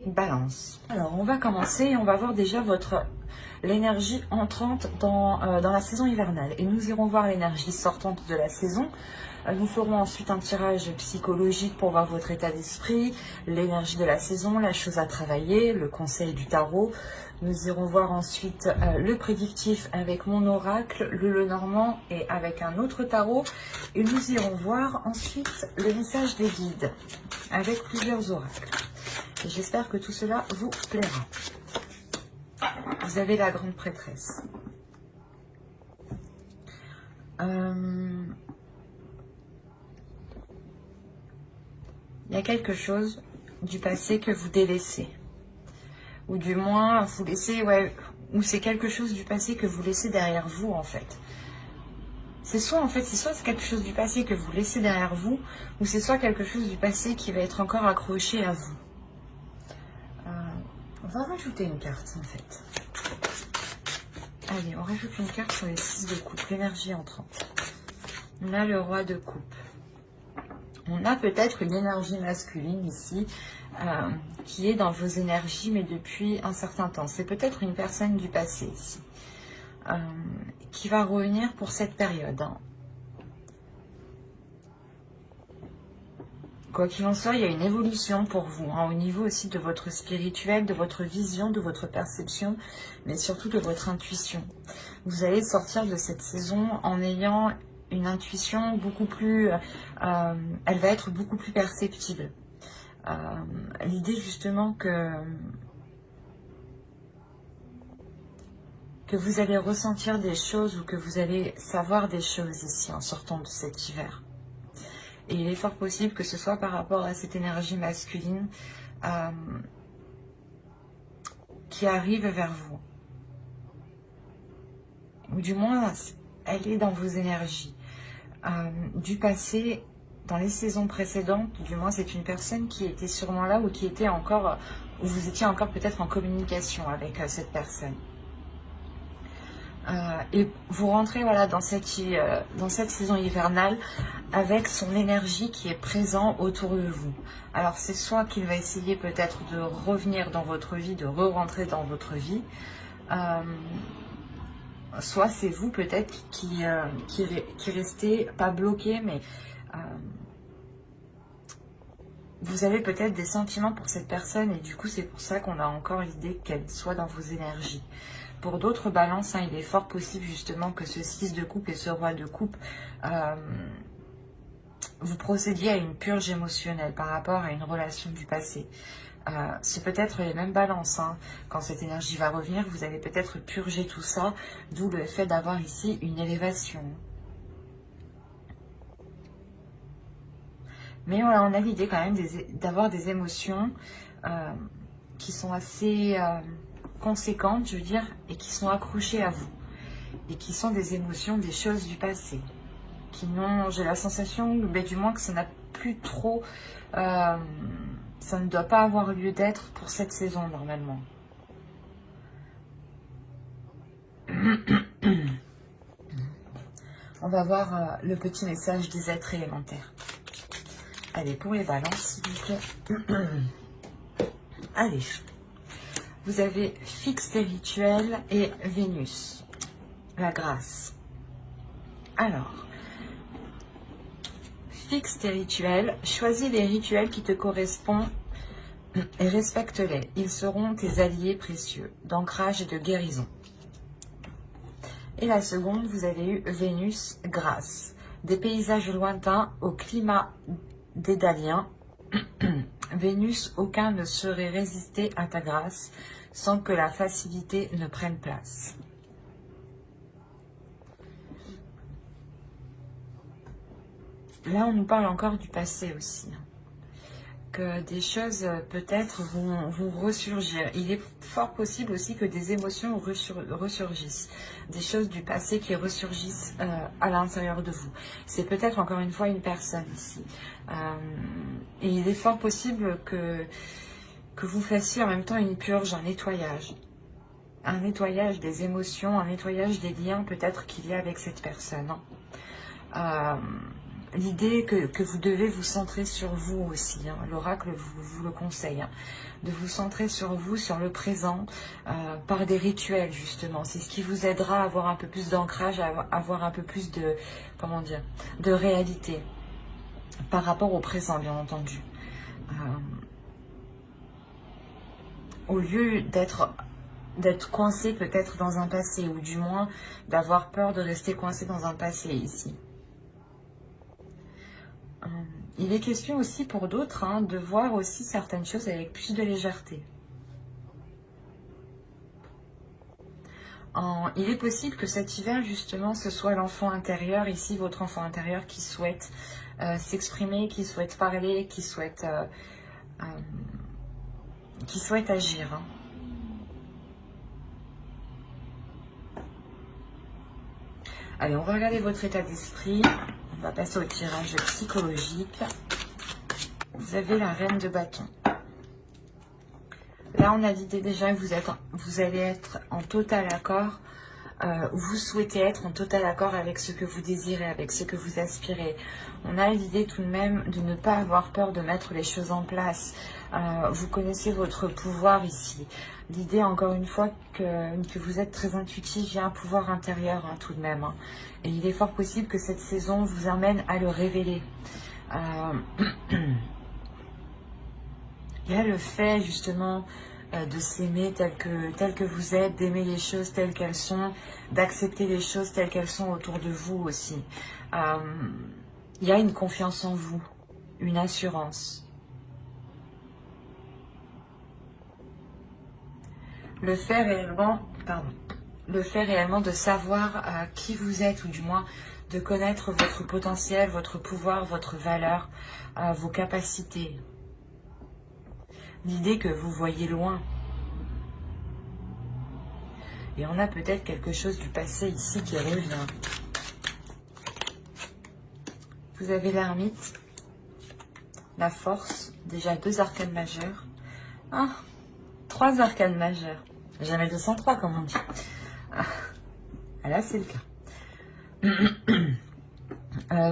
Balance. Alors, on va commencer et on va voir déjà l'énergie entrante dans la saison hivernale. Et nous irons voir l'énergie sortante de la saison. Nous ferons ensuite un tirage psychologique pour voir votre état d'esprit, l'énergie de la saison, la chose à travailler, le conseil du tarot. Nous irons voir ensuite le prédictif avec mon oracle, le Lenormand et avec un autre tarot. Et nous irons voir ensuite le message des guides avec plusieurs oracles. J'espère que tout cela vous plaira. Vous avez la grande prêtresse. Il y a quelque chose du passé que vous délaissez. Ou du moins, vous laissez, ou c'est quelque chose du passé que vous laissez derrière vous, en fait. C'est soit quelque chose du passé que vous laissez derrière vous, ou c'est soit quelque chose du passé qui va être encore accroché à vous. On va rajouter une carte, en fait. Allez, on rajoute une carte sur les 6 de coupe, l'énergie entrante. On a le roi de coupe. On a peut-être une énergie masculine ici, qui est dans vos énergies, mais depuis un certain temps. C'est peut-être une personne du passé ici, qui va revenir pour cette période. Quoi qu'il en soit, il y a une évolution pour vous, au niveau aussi de votre spirituel, de votre vision, de votre perception, mais surtout de votre intuition. Vous allez sortir de cette saison en ayant une intuition beaucoup plus... elle va être beaucoup plus perceptible. L'idée justement que vous allez ressentir des choses ou que vous allez savoir des choses ici en sortant de cet hiver. Et il est fort possible que ce soit par rapport à cette énergie masculine qui arrive vers vous. Ou du moins, elle est dans vos énergies. Du passé, dans les saisons précédentes, du moins c'est une personne qui était sûrement là ou qui était encore, ou vous étiez encore peut-être en communication avec cette personne. Et vous rentrez dans cette saison hivernale avec son énergie qui est présente autour de vous. Alors c'est soit qu'il va essayer peut-être de revenir dans votre vie, de re-rentrer dans votre vie, soit c'est vous peut-être qui restez pas bloqué, mais vous avez peut-être des sentiments pour cette personne et du coup c'est pour ça qu'on a encore l'idée qu'elle soit dans vos énergies. Pour d'autres balances, il est fort possible justement que ce 6 de coupe et ce roi de coupe, vous procédiez à une purge émotionnelle par rapport à une relation du passé. C'est peut-être les mêmes balances. Quand cette énergie va revenir, vous allez peut-être purger tout ça, d'où le fait d'avoir ici une élévation. Mais on a l'idée quand même d'avoir des émotions qui sont assez... conséquentes, je veux dire, et qui sont accrochées à vous, et qui sont des émotions, des choses du passé, qui n'ont, j'ai la sensation, du moins que ça n'a plus trop, ça ne doit pas avoir lieu d'être pour cette saison normalement. On va voir le petit message des êtres élémentaires. Allez, pour les balances, s'il vous plaît. Allez. Vous avez fixe des rituels et Vénus, la grâce. Alors, fixe tes rituels, choisis les rituels qui te correspondent et respecte-les. Ils seront tes alliés précieux d'ancrage et de guérison. Et la seconde, vous avez eu Vénus, grâce. Des paysages lointains au climat dédalien. Vénus, aucun ne saurait résister à ta grâce sans que la facilité ne prenne place. Là, on nous parle encore du passé aussi. Que des choses peut-être vont ressurgir. Il est fort possible aussi que des émotions ressurgissent. Des choses du passé qui ressurgissent à l'intérieur de vous. C'est peut-être encore une fois une personne ici. Et il est fort possible que vous fassiez en même temps une purge, un nettoyage. Un nettoyage des émotions, un nettoyage des liens peut-être qu'il y a avec cette personne. l'idée que vous devez vous centrer sur vous aussi. Hein. L'oracle vous le conseille. Hein, de vous centrer sur vous, sur le présent, par des rituels justement. C'est ce qui vous aidera à avoir un peu plus d'ancrage, à avoir un peu plus de, comment dire, de réalité par rapport au présent, bien entendu. Au lieu d'être coincé peut-être dans un passé, ou du moins d'avoir peur de rester coincé dans un passé ici. Il est question aussi pour d'autres hein, de voir aussi certaines choses avec plus de légèreté. Il est possible que cet hiver, justement, ce soit l'enfant intérieur, ici, votre enfant intérieur qui souhaite s'exprimer, qui souhaite parler, qui souhaite agir. Hein. Allez, on va regarder votre état d'esprit. On va passer au tirage psychologique. Vous avez la reine de bâton. Là, on a l'idée déjà que vous allez être en total accord, vous souhaitez être en total accord avec ce que vous désirez, avec ce que vous aspirez. On a l'idée tout de même de ne pas avoir peur de mettre les choses en place. Vous connaissez votre pouvoir ici. L'idée, encore une fois, que vous êtes très intuitif, il y a un pouvoir intérieur hein, tout de même. Hein. Et il est fort possible que cette saison vous amène à le révéler. Il y a le fait justement de s'aimer tel que vous êtes, d'aimer les choses telles qu'elles sont, d'accepter les choses telles qu'elles sont autour de vous aussi. Il y a une confiance en vous, une assurance. Le fait réellement de savoir qui vous êtes, ou du moins de connaître votre potentiel, votre pouvoir, votre valeur, vos capacités. L'idée que vous voyez loin. Et on a peut-être quelque chose du passé ici qui revient. Vous avez l'ermite, la force, déjà 2 arcanes majeures. 3 arcanes majeures. Jamais 203 comme on dit. Là c'est le cas.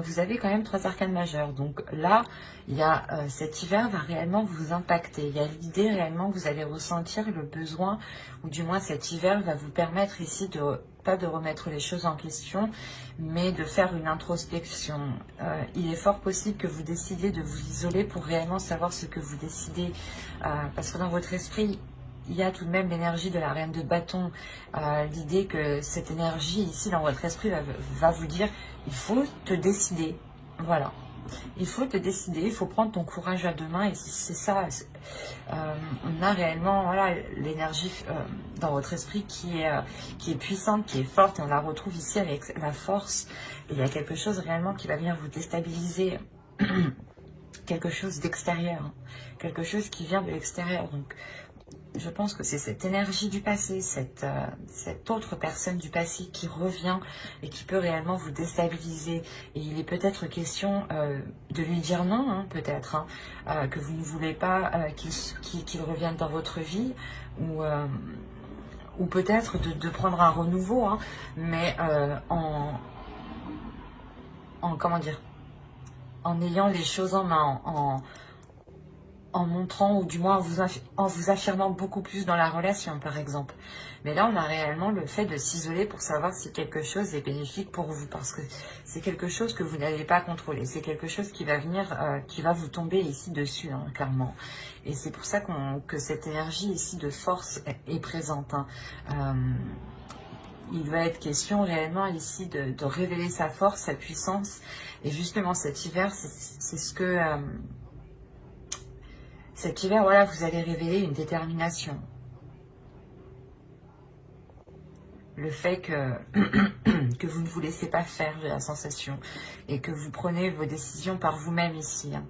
Vous avez quand même 3 arcanes majeures. Donc là, il y a cet hiver va réellement vous impacter. Il y a l'idée réellement que vous allez ressentir le besoin, ou du moins cet hiver va vous permettre ici pas de remettre les choses en question, mais de faire une introspection. Il est fort possible que vous décidiez de vous isoler pour réellement savoir ce que vous décidez. Parce que dans votre esprit, il y a tout de même l'énergie de la reine de bâton. L'idée que cette énergie ici dans votre esprit va vous dire, il faut te décider. Voilà. Il faut te décider, il faut prendre ton courage à 2 mains. Et c'est ça. On a réellement voilà, l'énergie dans votre esprit qui est puissante, qui est forte. Et on la retrouve ici avec la force. Et il y a quelque chose réellement qui va venir vous déstabiliser. Quelque chose d'extérieur. Quelque chose qui vient de l'extérieur. Donc, je pense que c'est cette énergie du passé, cette autre personne du passé qui revient et qui peut réellement vous déstabiliser. Et il est peut-être question de lui dire non, hein, peut-être, hein, que vous ne voulez pas qu'il revienne dans votre vie, ou peut-être de prendre un renouveau, hein, mais comment dire, en ayant les choses en main, en montrant, ou du moins en vous affirmant beaucoup plus dans la relation, par exemple. Mais là, on a réellement le fait de s'isoler pour savoir si quelque chose est bénéfique pour vous, parce que c'est quelque chose que vous n'allez pas contrôler. C'est quelque chose qui va venir, qui va vous tomber ici dessus, hein, clairement. Et c'est pour ça que cette énergie ici de force est présente. Hein. Il va être question réellement ici de révéler sa force, sa puissance. Et justement, cet hiver, c'est ce que... cet hiver, voilà, vous allez révéler une détermination. Le fait que vous ne vous laissez pas faire, j'ai la sensation. Et que vous prenez vos décisions par vous-même ici. Hein.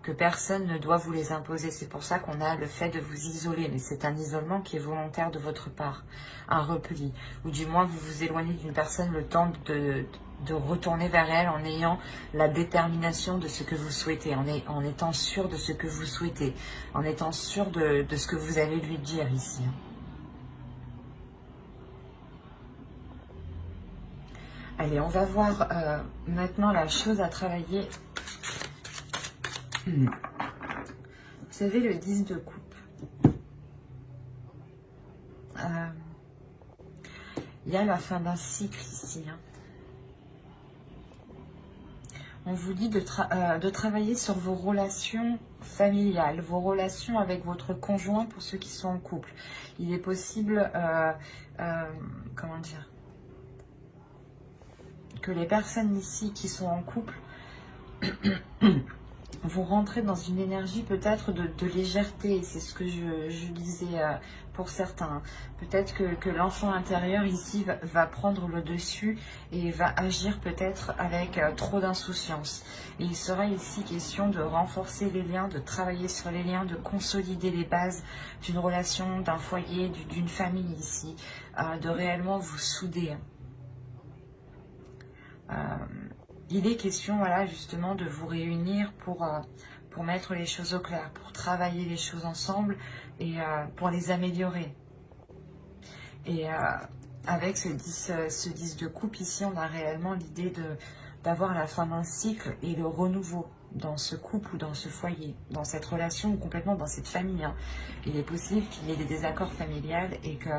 Que personne ne doit vous les imposer. C'est pour ça qu'on a le fait de vous isoler. Mais c'est un isolement qui est volontaire de votre part. Un repli. Ou du moins, vous vous éloignez d'une personne le temps de retourner vers elle en ayant la détermination de ce que vous souhaitez, en étant sûr de ce que vous souhaitez, en étant sûr de ce que vous allez lui dire ici. Allez, on va voir maintenant la chose à travailler. Vous savez, le 10 de coupe. Il y a la fin d'un cycle ici. Hein. On vous dit de travailler sur vos relations familiales, vos relations avec votre conjoint pour ceux qui sont en couple. Il est possible, comment dire, que les personnes ici qui sont en couple vont rentrer dans une énergie peut-être de légèreté. C'est ce que je disais pour certains. Peut-être que l'enfant intérieur ici va prendre le dessus et va agir peut-être avec trop d'insouciance. Et il sera ici question de renforcer les liens, de travailler sur les liens, de consolider les bases d'une relation, d'un foyer, d'une famille ici, de réellement vous souder. Il est question, voilà, justement, de vous réunir pour mettre les choses au clair, pour travailler les choses ensemble et pour les améliorer. Et avec ce 10 de coupe ici, on a réellement l'idée d'avoir la fin d'un cycle et le renouveau dans ce couple ou dans ce foyer, dans cette relation ou complètement dans cette famille. Hein. Il est possible qu'il y ait des désaccords familiales et que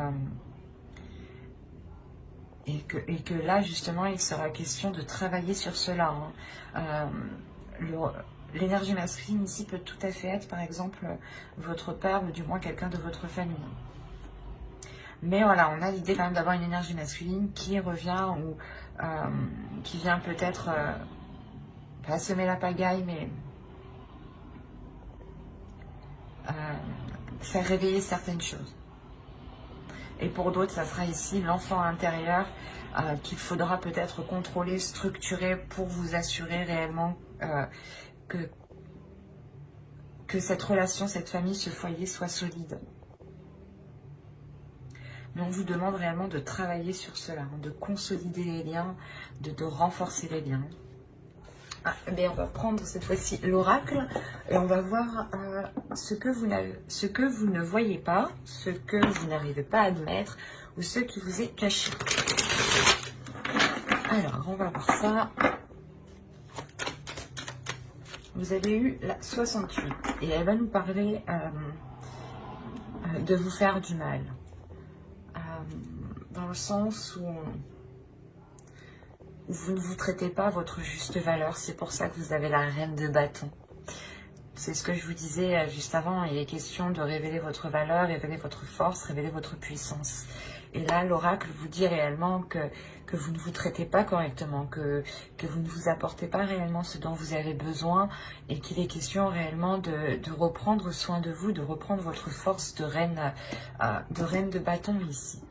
là, justement, il sera question de travailler sur cela. Hein. L'énergie masculine ici peut tout à fait être, par exemple, votre père ou du moins quelqu'un de votre famille. Mais voilà, on a l'idée quand même d'avoir une énergie masculine qui revient ou qui vient peut-être pas semer la pagaille, mais faire réveiller certaines choses. Et pour d'autres, ça sera ici l'enfant intérieur qu'il faudra peut-être contrôler, structurer pour vous assurer réellement que cette relation, cette famille, ce foyer soit solide. Mais on vous demande réellement de travailler sur cela, hein, de consolider les liens, de renforcer les liens. Mais on va prendre cette fois-ci l'oracle et on va voir ce que vous ne voyez pas, ce que vous n'arrivez pas à admettre ou ce qui vous est caché. Alors, on va voir ça. Vous avez eu la 68 et elle va nous parler de vous faire du mal. Dans le sens où vous ne vous traitez pas à votre juste valeur. C'est pour ça que vous avez la reine de bâton. C'est ce que je vous disais juste avant. Il est question de révéler votre valeur, révéler votre force, révéler votre puissance. Et là, l'oracle vous dit réellement que vous ne vous traitez pas correctement, que vous ne vous apportez pas réellement ce dont vous avez besoin et qu'il est question réellement de reprendre soin de vous, de reprendre votre force de reine de bâton ici.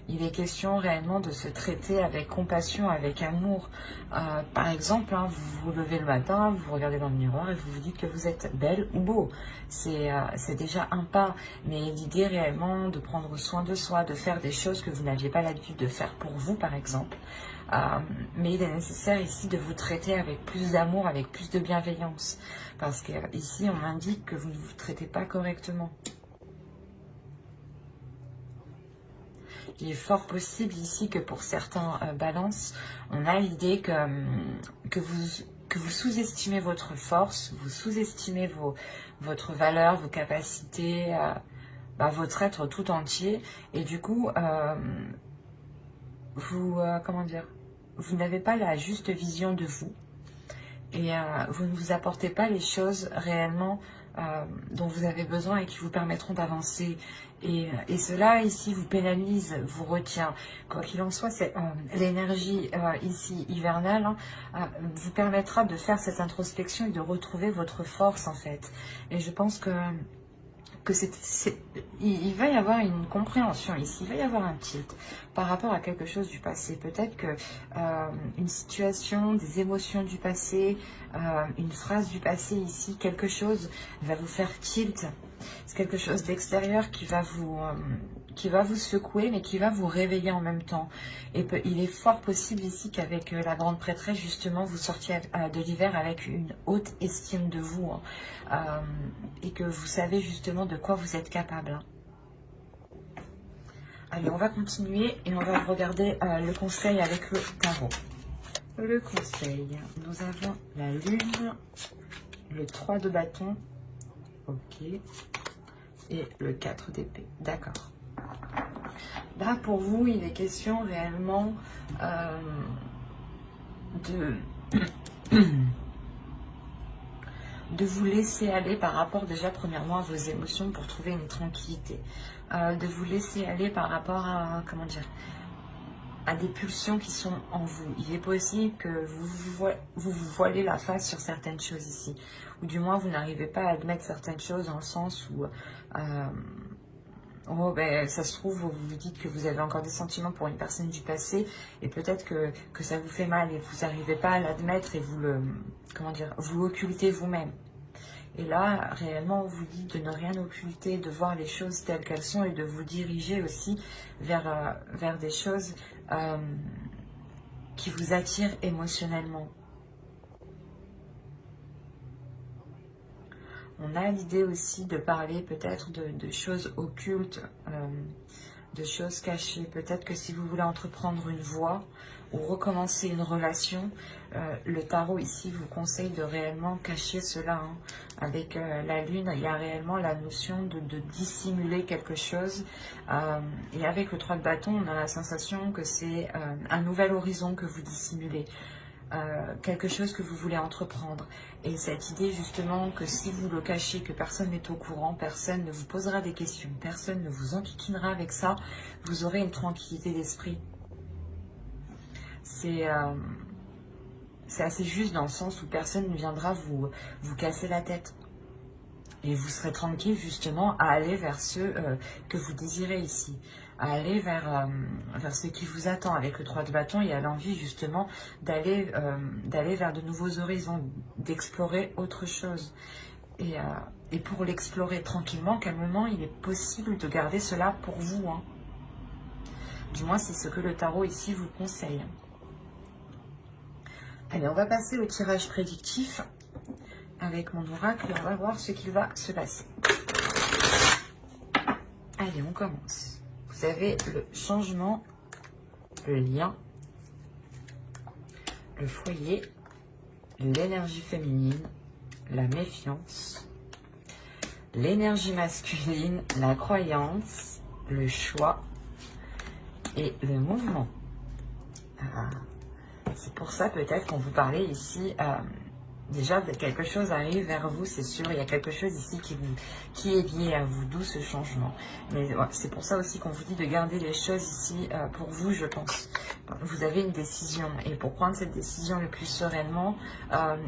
Il est question réellement de se traiter avec compassion, avec amour. Par exemple, hein, vous vous levez le matin, vous vous regardez dans le miroir et vous vous dites que vous êtes belle ou beau. C'est déjà un pas. Mais l'idée réellement de prendre soin de soi, de faire des choses que vous n'aviez pas l'habitude de faire pour vous, par exemple. Mais il est nécessaire ici de vous traiter avec plus d'amour, avec plus de bienveillance. Parce que ici, on m'indique que vous ne vous traitez pas correctement. Il est fort possible ici que pour certains balances, on a l'idée que vous sous-estimez votre force, vous sous-estimez votre valeur, vos capacités, votre être tout entier. Et du coup, comment dire, vous n'avez pas la juste vision de vous. Et vous ne vous apportez pas les choses réellement dont vous avez besoin et qui vous permettront d'avancer. Et cela ici vous pénalise, vous retient. Quoi qu'il en soit, l'énergie ici hivernale vous permettra de faire cette introspection et de retrouver votre force en fait. Et je pense que il va y avoir une compréhension ici, il va y avoir un tilt par rapport à quelque chose du passé. Peut-être que une situation, des émotions du passé, une phrase du passé ici, quelque chose va vous faire tilt. C'est quelque chose d'extérieur qui va vous secouer, mais qui va vous réveiller en même temps. Et il est fort possible ici qu'avec la grande prêtresse, justement, vous sortiez de l'hiver avec une haute estime de vous. Et que vous savez justement de quoi vous êtes capable. Allez, on va continuer et on va regarder le conseil avec le tarot. Le conseil, nous avons la lune, le 3 de bâton, ok, et le 4 d'épée, d'accord. Là, pour vous, il est question réellement de vous laisser aller par rapport déjà premièrement à vos émotions pour trouver une tranquillité. De vous laisser aller par rapport à, comment dire, à des pulsions qui sont en vous. Il est possible que vous voilez la face sur certaines choses ici. Ou du moins, vous n'arrivez pas à admettre certaines choses dans le sens où... oh, ben, ça se trouve, vous vous dites que vous avez encore des sentiments pour une personne du passé et peut-être que ça vous fait mal et vous n'arrivez pas à l'admettre et vous le... Comment dire, vous occultez vous-même. Et là, réellement, on vous dit de ne rien occulter, de voir les choses telles qu'elles sont et de vous diriger aussi vers des choses qui vous attirent émotionnellement. On a l'idée aussi de parler peut-être de choses occultes, de choses cachées. Peut-être que si vous voulez entreprendre une voie ou recommencer une relation, le tarot ici vous conseille de réellement cacher cela. Hein. Avec la lune, il y a réellement la notion de dissimuler quelque chose. Et avec le 3 de bâton, on a la sensation que c'est un nouvel horizon que vous dissimulez. Quelque chose que vous voulez entreprendre. Et cette idée justement que si vous le cachez, que personne n'est au courant, personne ne vous posera des questions, personne ne vous enquiquinera avec ça, vous aurez une tranquillité d'esprit. C'est assez juste dans le sens où personne ne viendra vous casser la tête. Et vous serez tranquille justement à aller vers ce que vous désirez ici. À aller vers ce qui vous attend. Avec le 3 de bâton, il y a l'envie justement d'aller vers de nouveaux horizons, d'explorer autre chose. Et pour l'explorer tranquillement, calmement, il est possible de garder cela pour vous. Hein. Du moins, c'est ce que le tarot ici vous conseille. Allez, on va passer au tirage prédictif avec mon oracle et on va voir ce qu'il va se passer. Allez, on commence. Vous avez le changement, le lien, le foyer, l'énergie féminine, la méfiance, l'énergie masculine, la croyance, le choix et le mouvement. C'est pour ça peut-être qu'on vous parlait ici, déjà quelque chose arrive vers vous, c'est sûr, il y a quelque chose ici qui est lié à vous, d'où ce changement. Mais ouais, c'est pour ça aussi qu'on vous dit de garder les choses ici pour vous, je pense. Vous avez une décision et pour prendre cette décision le plus sereinement,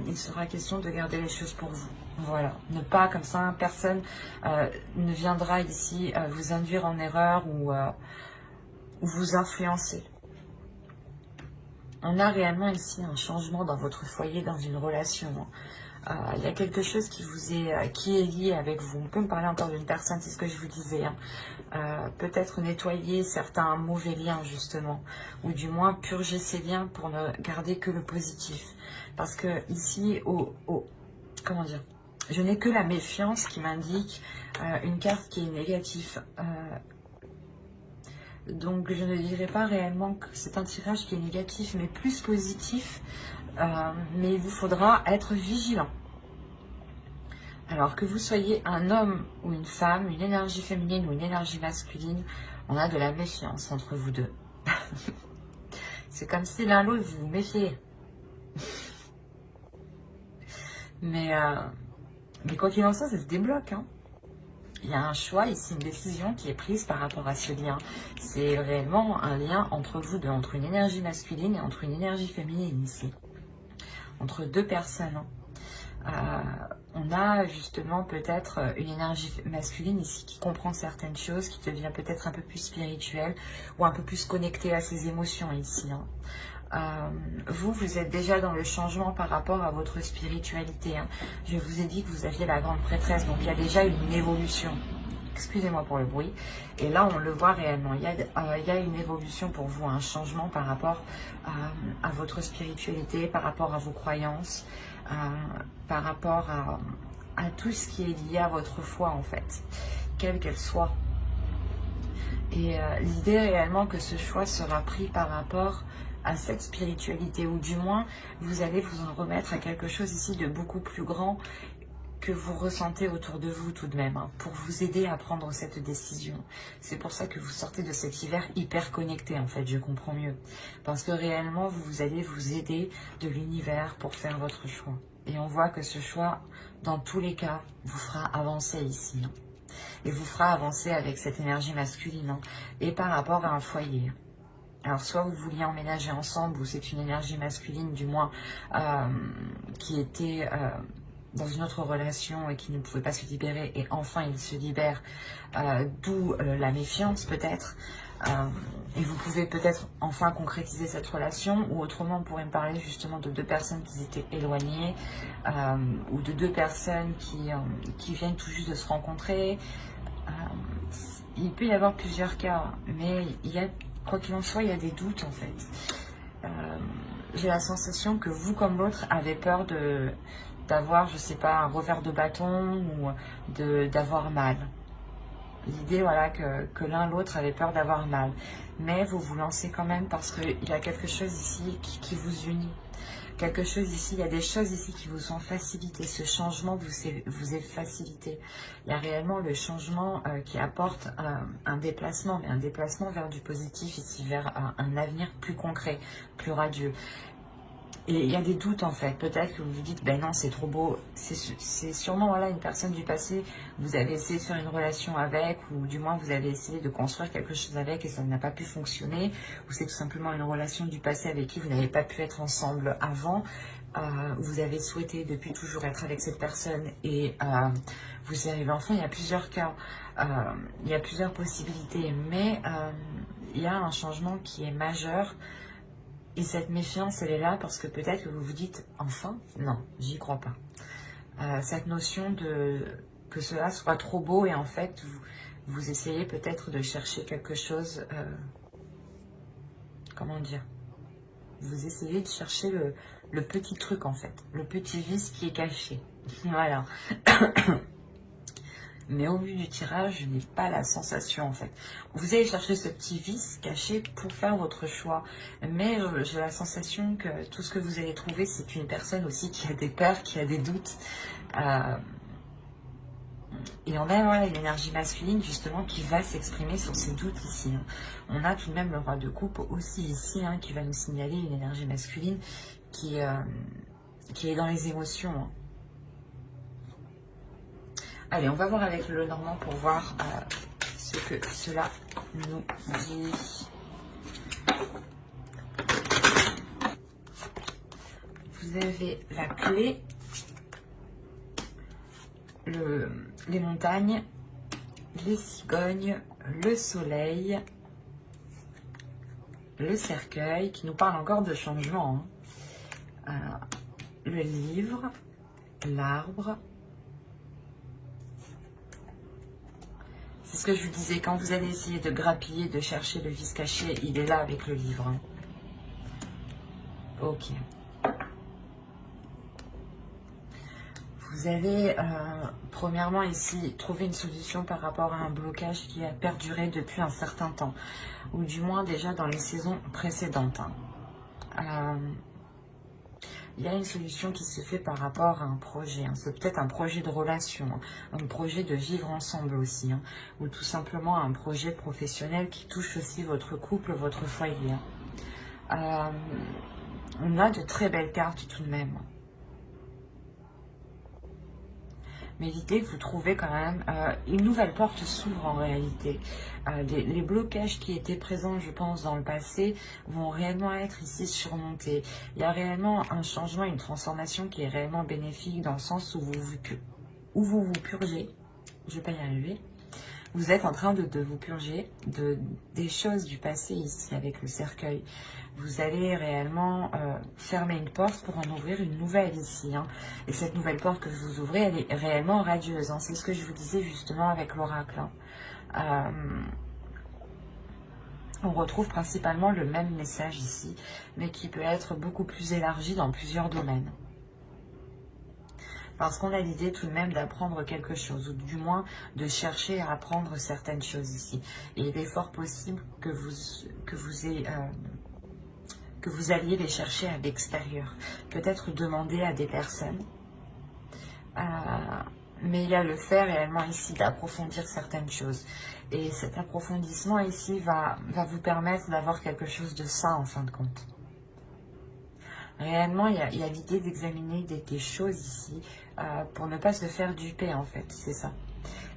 il sera question de garder les choses pour vous. Voilà, ne pas comme ça, personne ne viendra ici vous induire en erreur ou vous influencer. On a réellement ici un changement dans votre foyer, dans une relation. Il y a quelque chose qui est lié avec vous. On peut me parler encore d'une personne, c'est ce que je vous disais. Hein. Peut-être nettoyer certains mauvais liens, justement. Ou du moins purger ces liens pour ne garder que le positif. Parce que ici, comment dire, je n'ai que la méfiance qui m'indique une carte qui est négative. Donc je ne dirais pas réellement que c'est un tirage qui est négatif, mais plus positif. Mais il vous faudra être vigilant. Alors que vous soyez un homme ou une femme, une énergie féminine ou une énergie masculine, on a de la méfiance entre vous deux. C'est comme si l'un l'autre vous vous méfiez. Mais quoi qu'il en soit, ça se débloque. Hein. Il y a un choix ici, une décision qui est prise par rapport à ce lien. C'est réellement un lien entre vous deux, entre une énergie masculine et entre une énergie féminine ici. Entre deux personnes. On a justement peut-être une énergie masculine ici qui comprend certaines choses, qui devient peut-être un peu plus spirituelle ou un peu plus connectée à ses émotions ici. Hein. Vous êtes déjà dans le changement par rapport à votre spiritualité. Hein. Je vous ai dit que vous aviez la grande prêtresse, donc il y a déjà une évolution. Excusez-moi pour le bruit. Et là, on le voit réellement. Il y a une évolution pour vous, un changement par rapport à votre spiritualité, par rapport à vos croyances, par rapport à tout ce qui est lié à votre foi, en fait, quelle qu'elle soit. Et l'idée réellement que ce choix sera pris par rapport à cette spiritualité, ou du moins vous allez vous en remettre à quelque chose ici de beaucoup plus grand que vous ressentez autour de vous tout de même, hein, pour vous aider à prendre cette décision. C'est pour ça que vous sortez de cet hiver hyper connecté, en fait, je comprends mieux. Parce que réellement, vous allez vous aider de l'univers pour faire votre choix. Et on voit que ce choix, dans tous les cas, vous fera avancer ici. Hein, et vous fera avancer avec cette énergie masculine, hein, et par rapport à un foyer. Alors, soit vous vouliez emménager ensemble, ou c'est une énergie masculine, du moins, qui était dans une autre relation et qui ne pouvait pas se libérer, et enfin il se libère, d'où la méfiance peut-être. Et vous pouvez peut-être enfin concrétiser cette relation, ou autrement on pourrait me parler justement de deux personnes qui étaient éloignées, ou de deux personnes qui viennent tout juste de se rencontrer. Il peut y avoir plusieurs cas, mais il y a, quoi qu'il en soit, il y a des doutes en fait. J'ai la sensation que vous comme l'autre avez peur d'avoir, je sais pas, un revers de bâton, ou d'avoir mal. L'idée, voilà, que l'un l'autre avait peur d'avoir mal. Mais vous vous lancez quand même parce qu'il y a quelque chose ici qui vous unit. Quelque chose ici, il y a des choses ici qui vous sont facilitées. Ce changement vous est facilité. Il y a réellement le changement qui apporte un déplacement, mais un déplacement vers du positif ici, vers un avenir plus concret, plus radieux. Et il y a des doutes en fait, peut-être que vous vous dites, ben non c'est trop beau, c'est sûrement voilà, une personne du passé, vous avez essayé de faire une relation avec, ou du moins vous avez essayé de construire quelque chose avec et ça n'a pas pu fonctionner, ou c'est tout simplement une relation du passé avec qui vous n'avez pas pu être ensemble avant, vous avez souhaité depuis toujours être avec cette personne et vous y arrivez enfin. Il y a plusieurs cas, il y a plusieurs possibilités, mais il y a un changement qui est majeur. Et cette méfiance, elle est là parce que peut-être que vous vous dites, enfin, non, j'y crois pas. Cette notion que cela soit trop beau, et en fait, vous essayez peut-être de chercher quelque chose, comment dire, vous essayez de chercher le petit truc en fait, le petit vice qui est caché. Voilà. Mais au vu du tirage, je n'ai pas la sensation en fait. Vous allez chercher ce petit vice caché pour faire votre choix. Mais j'ai la sensation que tout ce que vous allez trouver, c'est une personne aussi qui a des peurs, qui a des doutes. Et on a voilà, une énergie masculine justement qui va s'exprimer sur ces doutes ici. Hein. On a tout de même le roi de coupe aussi ici, hein, qui va nous signaler une énergie masculine qui est dans les émotions. Hein. Allez, on va voir avec le Normand pour voir ce que cela nous dit. Vous avez la clé, les montagnes, les cigognes, le soleil, le cercueil, qui nous parle encore de changement. Hein. Le livre, l'arbre. C'est ce que je vous disais, quand vous allez essayer de grappiller, de chercher le vice caché, il est là avec le livre. Hein. Ok. Vous allez, premièrement ici, trouver une solution par rapport à un blocage qui a perduré depuis un certain temps. Ou du moins déjà dans les saisons précédentes. Hein. Il y a une solution qui se fait par rapport à un projet. Hein. C'est peut-être un projet de relation, hein. Un projet de vivre ensemble aussi. Hein. Ou tout simplement un projet professionnel qui touche aussi votre couple, votre foyer. Hein. On a de très belles cartes tout de même. Mais l'idée que vous trouvez quand même, une nouvelle porte s'ouvre en réalité. Les blocages qui étaient présents, je pense, dans le passé, vont réellement être ici surmontés. Il y a réellement un changement, une transformation qui est réellement bénéfique dans le sens où vous vous purgez. Je ne vais pas y arriver. Vous êtes en train de vous purger des choses du passé ici avec le cercueil. Vous allez réellement fermer une porte pour en ouvrir une nouvelle ici. Hein. Et cette nouvelle porte que vous ouvrez, elle est réellement radieuse. Hein. C'est ce que je vous disais justement avec l'oracle. Hein. On retrouve principalement le même message ici, mais qui peut être beaucoup plus élargi dans plusieurs domaines. Parce qu'on a l'idée tout de même d'apprendre quelque chose, ou du moins de chercher à apprendre certaines choses ici. Et il est fort possible que vous alliez les chercher à l'extérieur. Peut-être demander à des personnes. Mais il y a le fait réellement ici d'approfondir certaines choses. Et cet approfondissement ici va vous permettre d'avoir quelque chose de sain en fin de compte. Réellement, il y a l'idée d'examiner des choses ici pour ne pas se faire duper en fait, c'est ça.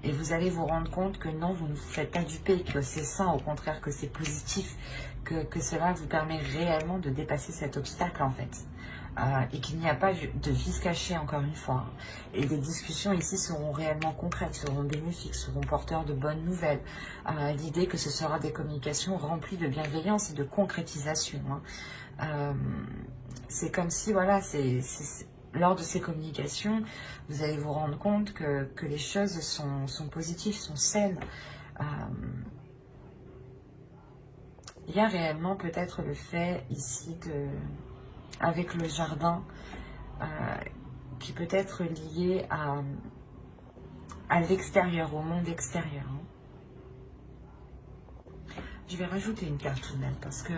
Et vous allez vous rendre compte que non, vous ne vous faites pas duper, que c'est sain, au contraire que c'est positif, que cela vous permet réellement de dépasser cet obstacle en fait. Et qu'il n'y a pas de vice caché encore une fois. Et les discussions ici seront réellement concrètes, seront bénéfiques, seront porteurs de bonnes nouvelles. L'idée que ce sera des communications remplies de bienveillance et de concrétisation. C'est comme si, voilà, lors de ces communications, vous allez vous rendre compte que les choses sont positives, sont saines. Il y a réellement peut-être le fait ici avec le jardin qui peut être lié à l'extérieur, au monde extérieur. Je vais rajouter une carte tout de même parce que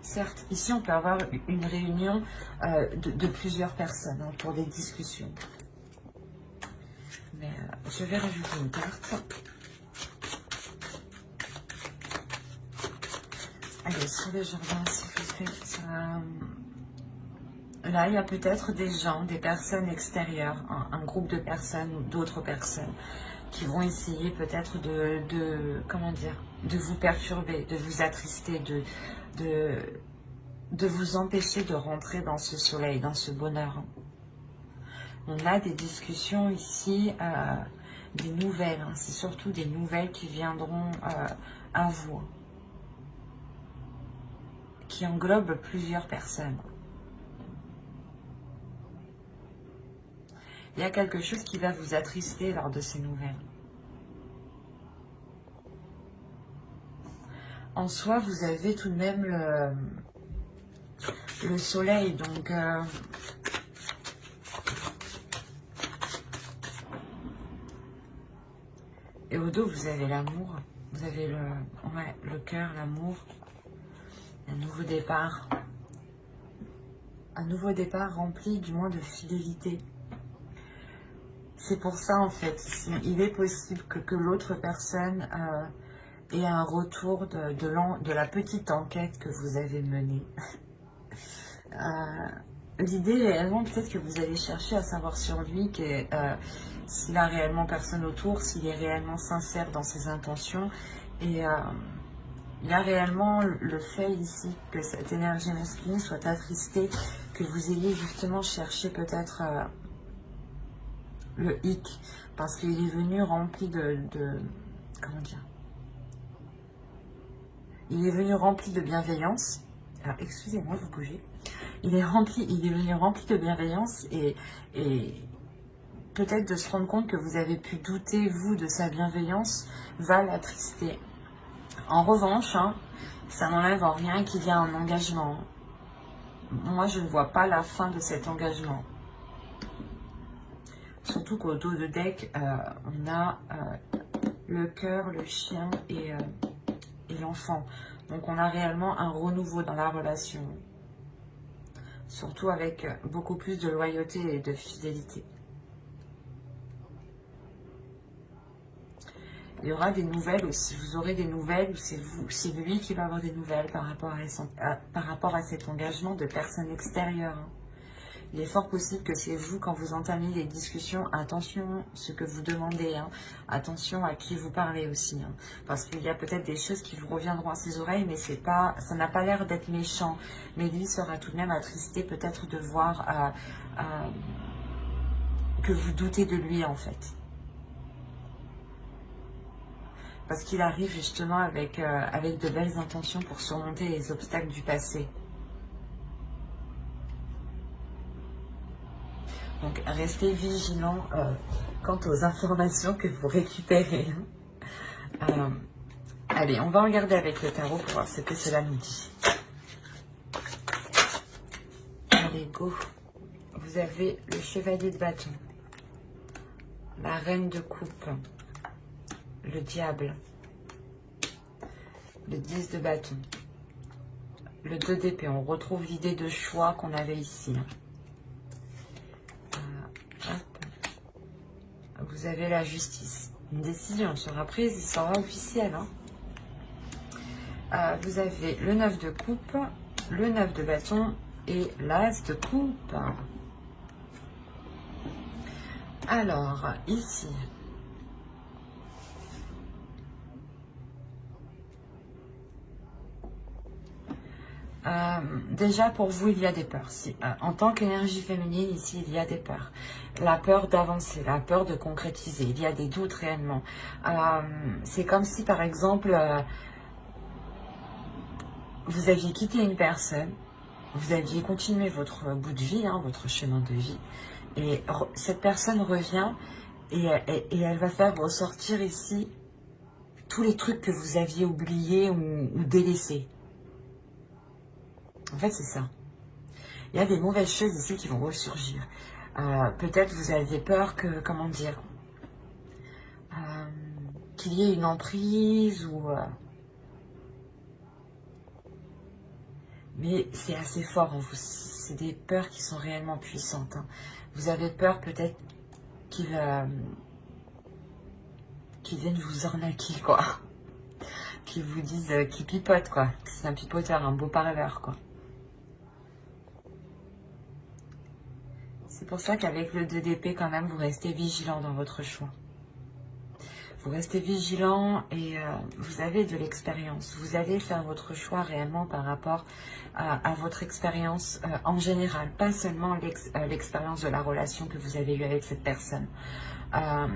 certes, ici on peut avoir une réunion de plusieurs personnes pour des discussions. Mais je vais rajouter une carte. Allez, sur le jardin, s'il vous plaît. Là, il y a peut-être des gens, des personnes extérieures, un groupe de personnes ou d'autres personnes qui vont essayer peut-être comment dire, de vous perturber, de vous attrister, de vous empêcher de rentrer dans ce soleil, dans ce bonheur. On a des discussions ici, des nouvelles, c'est surtout des nouvelles qui viendront à vous, qui englobent plusieurs personnes. Il y a quelque chose qui va vous attrister lors de ces nouvelles. En soi, vous avez tout de même le soleil, donc et au dos, vous avez l'amour, vous avez le cœur, l'amour, un nouveau départ rempli du moins de fidélité. C'est pour ça, en fait, il est possible que l'autre personne ait un retour de la petite enquête que vous avez menée. L'idée, réellement, peut-être que vous allez chercher à savoir sur lui s'il a réellement personne autour, s'il est réellement sincère dans ses intentions. Et il y a réellement le fait ici que cette énergie masculine soit attristée, que vous ayez justement cherché peut-être... le hic, parce qu'il est venu rempli comment dire, il est venu rempli de bienveillance. Alors excusez-moi, vous bougez. Il est venu rempli de bienveillance et peut-être de se rendre compte que vous avez pu douter, vous, de sa bienveillance, va l'attrister. En revanche, ça n'enlève en rien qu'il y a un engagement. Moi, je ne vois pas la fin de cet engagement. Surtout qu'au dos de deck, on a le cœur, le chien et l'enfant. Donc on a réellement un renouveau dans la relation. Surtout avec beaucoup plus de loyauté et de fidélité. Il y aura des nouvelles aussi. Vous aurez des nouvelles ou c'est lui qui va avoir des nouvelles par rapport à cet engagement de personnes extérieures. Il est fort possible que c'est vous, quand vous entamez les discussions, attention à ce que vous demandez, attention à qui vous parlez aussi, parce qu'il y a peut-être des choses qui vous reviendront à ses oreilles, mais ça n'a pas l'air d'être méchant, mais lui sera tout de même attristé peut-être de voir que vous doutez de lui en fait. Parce qu'il arrive justement avec de belles intentions pour surmonter les obstacles du passé. Donc, restez vigilants quant aux informations que vous récupérez. Allez, on va regarder avec le tarot pour voir ce que cela nous dit. Allez, go. Vous avez le chevalier de bâton. la reine de coupe, le diable, le 10 de bâton, le 2 d'épée. On retrouve l'idée de choix qu'on avait ici. Vous avez la justice. Une décision sera prise, il sera officiel. Vous avez le 9 de coupe, le 9 de bâton et l'as de coupe. Alors, ici, déjà pour vous, il y a des peurs. Si, en tant qu'énergie féminine, ici, il y a des peurs. La peur d'avancer, la peur de concrétiser. Il y a des doutes réellement. C'est comme si, par exemple, vous aviez quitté une personne, vous aviez continué votre bout de vie, votre chemin de vie, et cette personne revient et elle va faire ressortir ici tous les trucs que vous aviez oubliés ou délaissés. En fait, c'est ça. Il y a des mauvaises choses ici qui vont ressurgir. Peut-être vous aviez peur que, comment dire, qu'il y ait une emprise ou... mais c'est assez fort en vous. C'est des peurs qui sont réellement puissantes. Vous avez peur peut-être qu'ils viennent vous arnaquer, quoi. Qu'ils vous disent, qu'ils pipotent, quoi. C'est un pipoteur, un beau parleur, quoi. C'est pour ça qu'avec le 2 d'épée, quand même, vous restez vigilant dans votre choix. Vous restez vigilant et vous avez de l'expérience. Vous allez faire votre choix réellement par rapport à votre expérience en général. Pas seulement l'expérience de la relation que vous avez eue avec cette personne.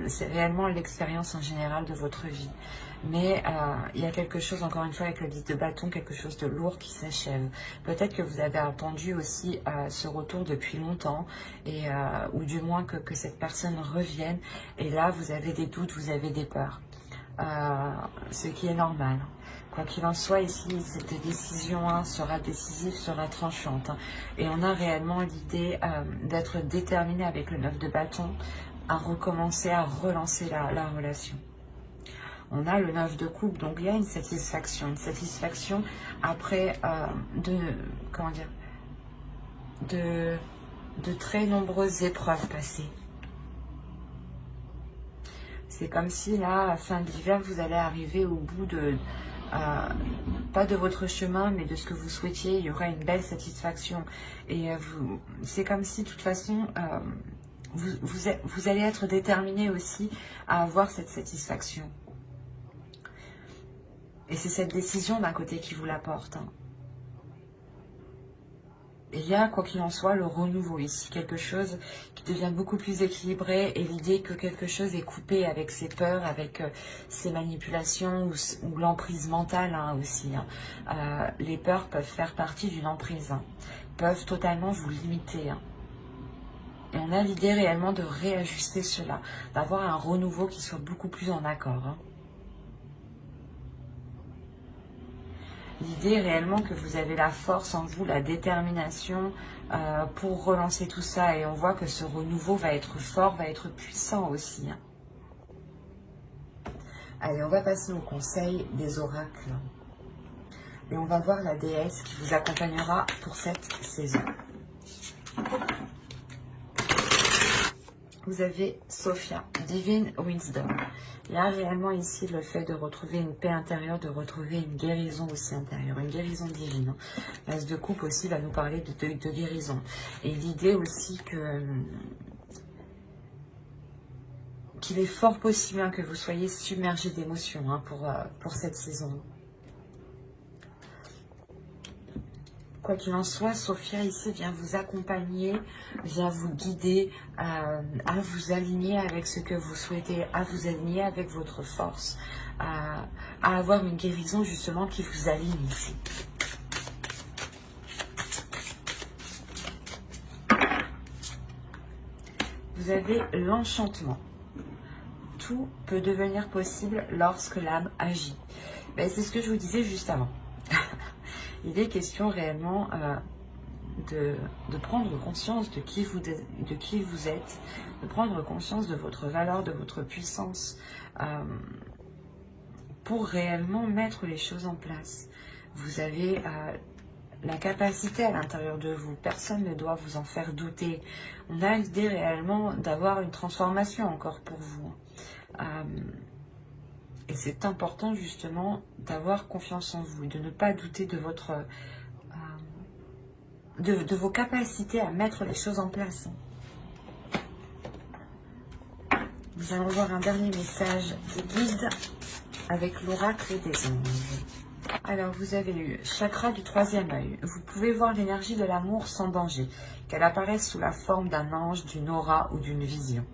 C'est réellement l'expérience en général de votre vie. Mais il y a quelque chose, encore une fois, avec le 10 de bâton, quelque chose de lourd qui s'achève. Peut-être que vous avez attendu aussi ce retour depuis longtemps, et, ou du moins que cette personne revienne. Et là, vous avez des doutes, vous avez des peurs. Ce qui est normal. Quoi qu'il en soit, ici, cette décision sera décisive, sera tranchante. Et on a réellement l'idée d'être déterminé avec le 9 de bâton à recommencer, à relancer la relation. On a le 9 de coupe, donc il y a une satisfaction après comment dire, de très nombreuses épreuves passées. C'est comme si là, à la fin de l'hiver, vous allez arriver au bout de, pas de votre chemin, mais de ce que vous souhaitiez. Il y aura une belle satisfaction. Et c'est comme si, de toute façon, vous allez être déterminé aussi à avoir cette satisfaction. Et c'est cette décision d'un côté qui vous l'apporte. Et il y a, quoi qu'il en soit, le renouveau ici. Quelque chose qui devient beaucoup plus équilibré et l'idée que quelque chose est coupé avec ses peurs, avec ses manipulations ou l'emprise mentale aussi. Les peurs peuvent faire partie d'une emprise, peuvent totalement vous limiter. Et on a l'idée réellement de réajuster cela, d'avoir un renouveau qui soit beaucoup plus en accord. L'idée réellement que vous avez la force en vous, la détermination pour relancer tout ça. Et on voit que ce renouveau va être fort, va être puissant aussi. Allez, on va passer au conseil des oracles. Et on va voir la déesse qui vous accompagnera pour cette saison. Vous avez Sophia, Divine Wisdom. Il y a réellement ici le fait de retrouver une paix intérieure, de retrouver une guérison aussi intérieure, une guérison divine. L'As de coupe aussi va nous parler de guérison. Et l'idée aussi qu'il est fort possible que vous soyez submergé d'émotions pour cette saison. Quoi qu'il en soit, Sophia ici vient vous accompagner, vient vous guider à vous aligner avec ce que vous souhaitez, à vous aligner avec votre force, à avoir une guérison justement qui vous aligne ici. Vous avez l'enchantement. Tout peut devenir possible lorsque l'âme agit. Ben, c'est ce que je vous disais juste avant. Il est question réellement de prendre conscience de qui vous êtes, de prendre conscience de votre valeur, de votre puissance, pour réellement mettre les choses en place. Vous avez la capacité à l'intérieur de vous, personne ne doit vous en faire douter. On a l'idée réellement d'avoir une transformation encore pour vous. Et c'est important justement d'avoir confiance en vous, de ne pas douter de votre de vos capacités à mettre les choses en place. Nous allons voir un dernier message des guides avec l'oracle des anges. Alors, vous avez eu chakra du troisième œil. Vous pouvez voir l'énergie de l'amour sans danger, qu'elle apparaisse sous la forme d'un ange, d'une aura ou d'une vision.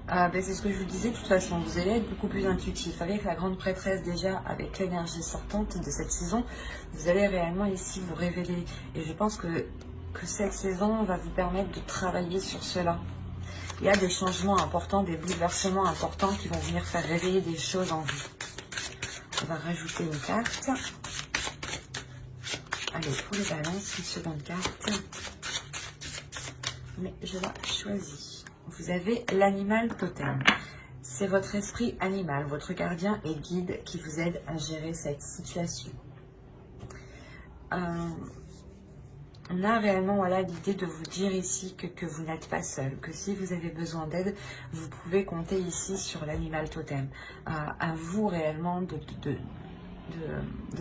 C'est ce que je vous disais, de toute façon, vous allez être beaucoup plus intuitif. Avec la grande prêtresse déjà, avec l'énergie sortante de cette saison, vous allez réellement ici vous révéler. Et je pense que cette saison va vous permettre de travailler sur cela. Il y a des changements importants, des bouleversements importants qui vont venir faire réveiller des choses en vous. On va rajouter une carte. Allez, pour les balances, une seconde carte. Mais je la choisis. Vous avez l'animal totem. C'est votre esprit animal, votre gardien et guide qui vous aide à gérer cette situation. On a réellement l'idée de vous dire ici que vous n'êtes pas seul, que si vous avez besoin d'aide, vous pouvez compter ici sur l'animal totem. À vous réellement de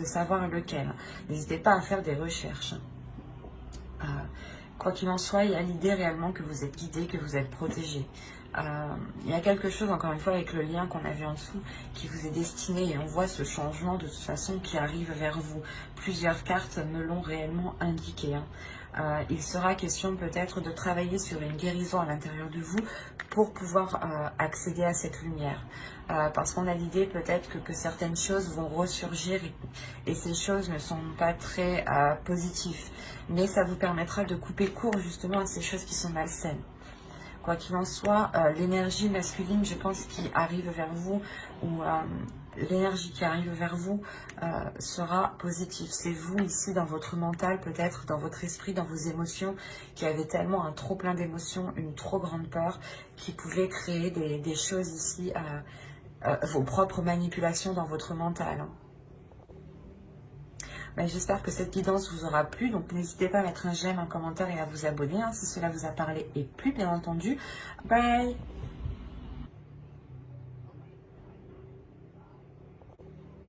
savoir lequel. N'hésitez pas à faire des recherches. Quoi qu'il en soit, il y a l'idée réellement que vous êtes guidé, que vous êtes protégé. Il y a quelque chose, encore une fois, avec le lien qu'on a vu en dessous, qui vous est destiné. Et on voit ce changement, de toute façon, qui arrive vers vous. Plusieurs cartes me l'ont réellement indiqué. Il sera question peut-être de travailler sur une guérison à l'intérieur de vous pour pouvoir accéder à cette lumière. Parce qu'on a l'idée peut-être que certaines choses vont ressurgir et ces choses ne sont pas très positives. Mais ça vous permettra de couper court justement à ces choses qui sont malsaines. Quoi qu'il en soit, l'énergie masculine, je pense, qui arrive vers vous, ou l'énergie qui arrive vers vous sera positive. C'est vous ici dans votre mental, peut-être dans votre esprit, dans vos émotions, qui avez tellement un trop plein d'émotions, une trop grande peur, qui pouvait créer des choses ici, vos propres manipulations dans votre mental. J'espère que cette guidance vous aura plu, donc n'hésitez pas à mettre un j'aime, un commentaire et à vous abonner si cela vous a parlé et plu, bien entendu. Bye!